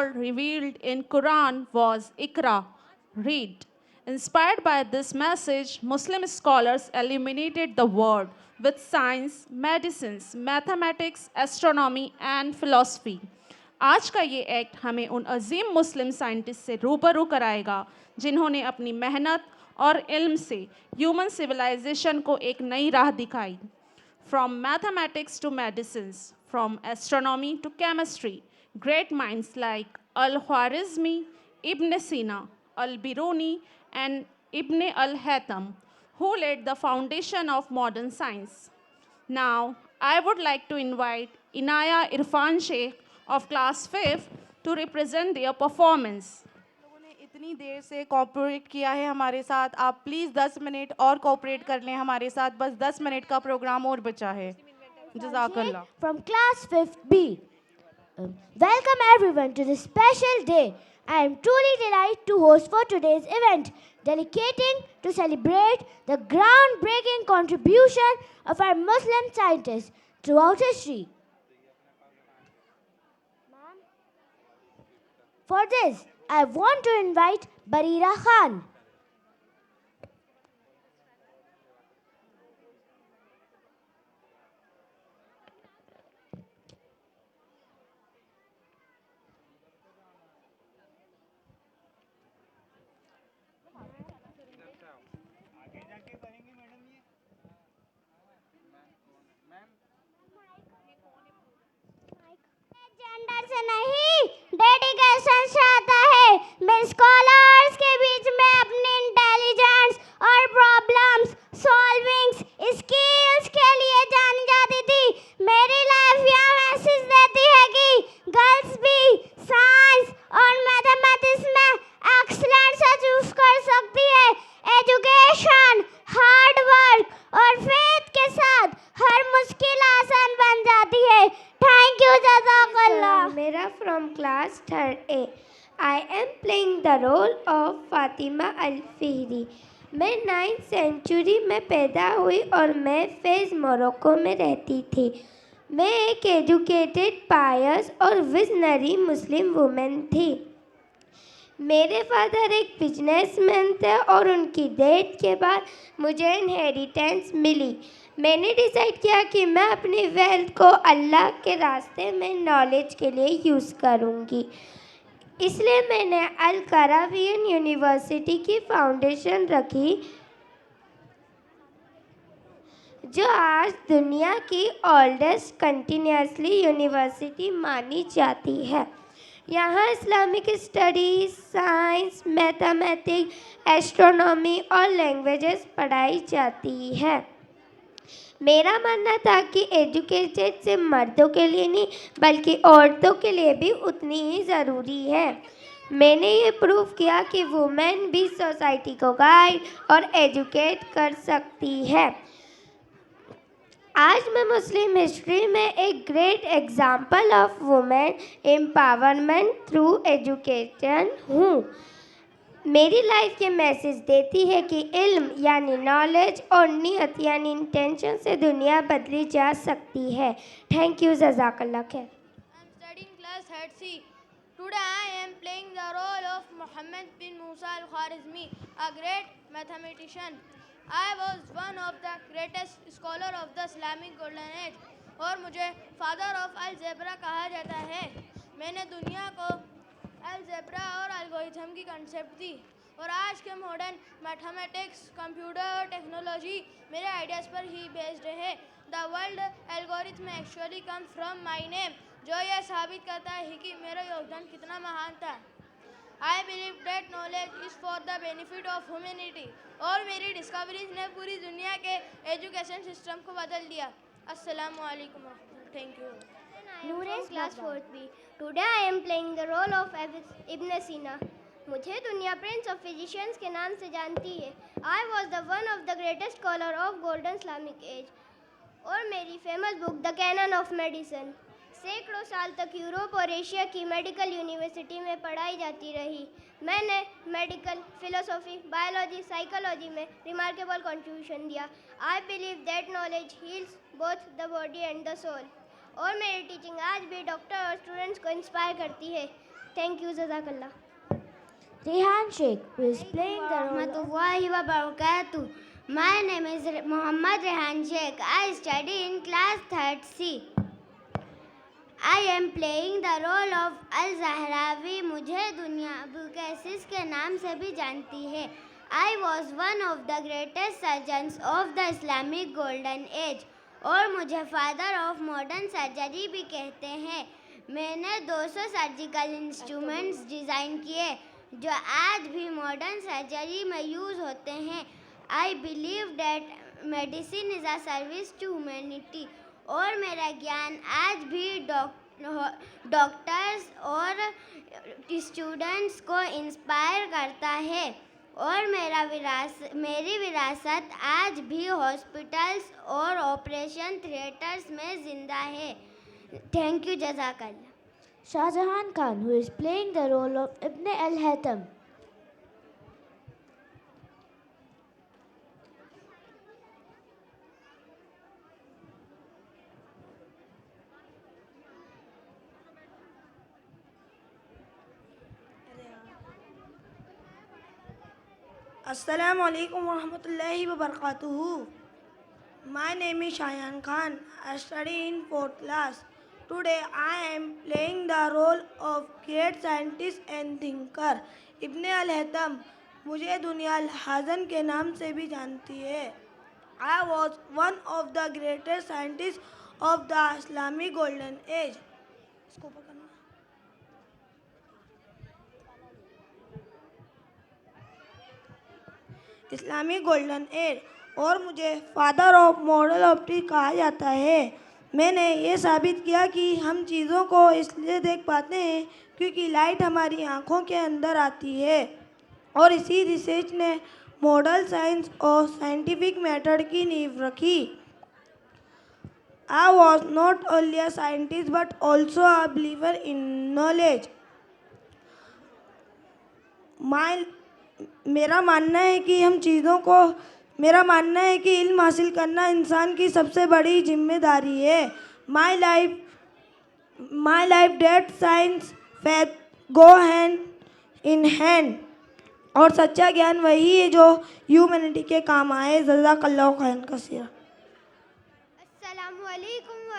revealed in Quran was Iqra, read. Inspired by this message, Muslim scholars illuminated the world with science, medicines, mathematics, astronomy and philosophy. आज का ये act हमें उन अजीम मुस्लिम scientist से रूबरू कराएगा जिन्होंने अपनी मेहनत और इल्म से ह्यूमन सिविलाइजेशन को एक नई राह दिखाई. From mathematics to medicines, from astronomy to chemistry, great minds like Al-Khwarizmi, Ibn Sina, Al-Biruni, and Ibn al-Haytham, who laid the foundation of modern science. Now, I would like to invite Inaya Irfan Sheikh of class 5th to represent their performance. लोगों ने इतनी देर से cooperate किया है हमारे साथ. आप please 10 minute और कोऑपरेट कर लें हमारे साथ. बस 10 मिनट का प्रोग्राम और बचा है. जज़ाकल्लाह. From class 5th B. Welcome everyone to this special day. I am truly delighted to host for today's event, dedicating to celebrate the groundbreaking contribution of our Muslim scientists throughout history. For this, I want to invite Barira Khan. Gender से नहीं, dedication से आता है. मैं scholars के बीच में अपनी intelligence और प्रॉब्लम्स सॉल्विंग स्किल्स के लिए जानी जाती थी. मेरी लाइफ यह मैसेज देती है कि गर्ल्स भी साइंस और मैथमेटिक्स में एक्सीलेंस अचीव कर सकती है. एजुकेशन, हार्ड वर्क और फेथ के साथ हर मुश्किल आसान बन जाती है. Thank you, Jazakallah. Mera from class 3rd A. I am playing the role of Fatima Al-Fihri. मैं 9th सेंचुरी में पैदा हुई और मैं फेज़ मोरक्को में रहती थी. मैं एक एजुकेटेड, पायस और विजनरी मुस्लिम वुमेन थी. मेरे फादर एक बिजनेसमैन थे और उनकी डेथ के बाद मुझे इनहेरिटेंस मिली. मैंने डिसाइड किया कि मैं अपनी वेल्थ को अल्लाह के रास्ते में नॉलेज के लिए यूज़ करूँगी. इसलिए मैंने अल करावियन यूनिवर्सिटी की फाउंडेशन रखी, जो आज दुनिया की ओल्डेस्ट कंटिन्यूसली यूनिवर्सिटी मानी जाती है. यहाँ Islamic studies, science, mathematics, astronomy और लैंग्वेजेस पढ़ाई जाती है. मेरा मानना था कि एजुकेशन सिर्फ मर्दों के लिए नहीं बल्कि औरतों के लिए भी उतनी ही ज़रूरी है. मैंने ये प्रूव किया कि वुमेन भी सोसाइटी को गाइड और एजुकेट कर सकती है. आज मैं मुस्लिम हिस्ट्री में एक great example of women empowerment through education हूँ. मेरी लाइफ ये मैसेज देती है कि इल्म यानी नॉलेज और नियत यानी इंटेंशन से दुनिया बदली जा सकती है. Thank you. जज़ाकल्लाह खैर. I am studying class 3rd C. Today I am playing the role of Muhammad bin Musa al-Khwarizmi, a great mathematician. I was one of the greatest scholar of the Islamic Golden Age और मुझे father of algebra कहा जाता है. मैंने दुनिया को algebra और algorithm की कंसेप्ट दी और आज के मॉडर्न मैथमेटिक्स, कंप्यूटर और टेक्नोलॉजी मेरे आइडियाज़ पर ही बेस्ड है. The world algorithm actually come from my name, जो यह साबित करता है कि मेरा योगदान कितना महान था. आई believe that knowledge is for the benefit of humanity और मेरी डिस्कवरीज ने पूरी दुनिया के एजुकेशन सिस्टम को बदल दिया. अस्सलामु अलैकुम. Thank you. Noor's class 4th B. Today I am playing the role of Ibn Sina. मुझे दुनिया प्रिंस ऑफ फिजिशियंस के नाम से जानती है. I was the one of the greatest scholar of golden Islamic age. और मेरी famous book the canon of medicine सैकड़ों साल तक यूरोप और एशिया की मेडिकल यूनिवर्सिटी में पढ़ाई जाती रही. मैंने मेडिकल, फिलोसॉफी, बायोलॉजी, साइकोलॉजी में रिमार्केबल कंट्रीब्यूशन दिया. I believe that knowledge heals both the body and the soul. और मेरी टीचिंग आज भी डॉक्टर और स्टूडेंट्स को इंस्पायर करती है. Thank you, Jazakallah. Rehan Sheikh, who is playing the role of Warahmatullahi wabarakatuh. My name is Muhammad Rehan Sheikh. I study in class 3rd C. I am playing the role of Al-Zahrawi. मुझे दुनिया बुकेसिस के नाम से भी जानती है. I was one of the greatest surgeons of the Islamic Golden Age. और मुझे फादर ऑफ मॉडर्न सर्जरी भी कहते हैं. मैंने 200 सर्जिकल इंस्ट्रूमेंट्स डिज़ाइन किए जो आज भी मॉडर्न सर्जरी में यूज़ होते हैं. I believe that medicine is a service to humanity. और मेरा ज्ञान आज भी डॉक्टर्स और स्टूडेंट्स को इंस्पायर करता है. और मेरी विरासत आज भी हॉस्पिटल्स और ऑपरेशन थिएटर्स में ज़िंदा है. थैंक यू, जज़ाकल्लाह. Shah Jahan Khan, who is playing the role of Ibn al-Haytham. Assalamu alaikum warahmatullahi wabarakatuh. My name is Shayan Khan. I study in 4th class. Today I am playing the role of great scientist and thinker Ibn al-Haytham. मुझे दुनिया अल-हाज़न के नाम से भी जानती है. I was one of the greatest scientists of the Islamic Golden Age. इसको पकड़ना. Islamic golden age. और मुझे फादर ऑफ मॉडल ऑप्टिक कहा जाता है. मैंने ये साबित किया कि हम चीज़ों को इसलिए देख पाते हैं क्योंकि लाइट हमारी आँखों के अंदर आती है. और इसी रिसर्च ने मॉडल साइंस और साइंटिफिक मेथड की नींव रखी. I was not only a scientist but also a believer in knowledge. मेरा मानना है कि इल्म हासिल करना इंसान की सबसे बड़ी जिम्मेदारी है. My life that science faith go hand in hand. और सच्चा ज्ञान वही है जो ह्यूमैनिटी के काम आए. जज़ाकल्लाहु खैरन कसीरा. अस्सलामु अलैकुम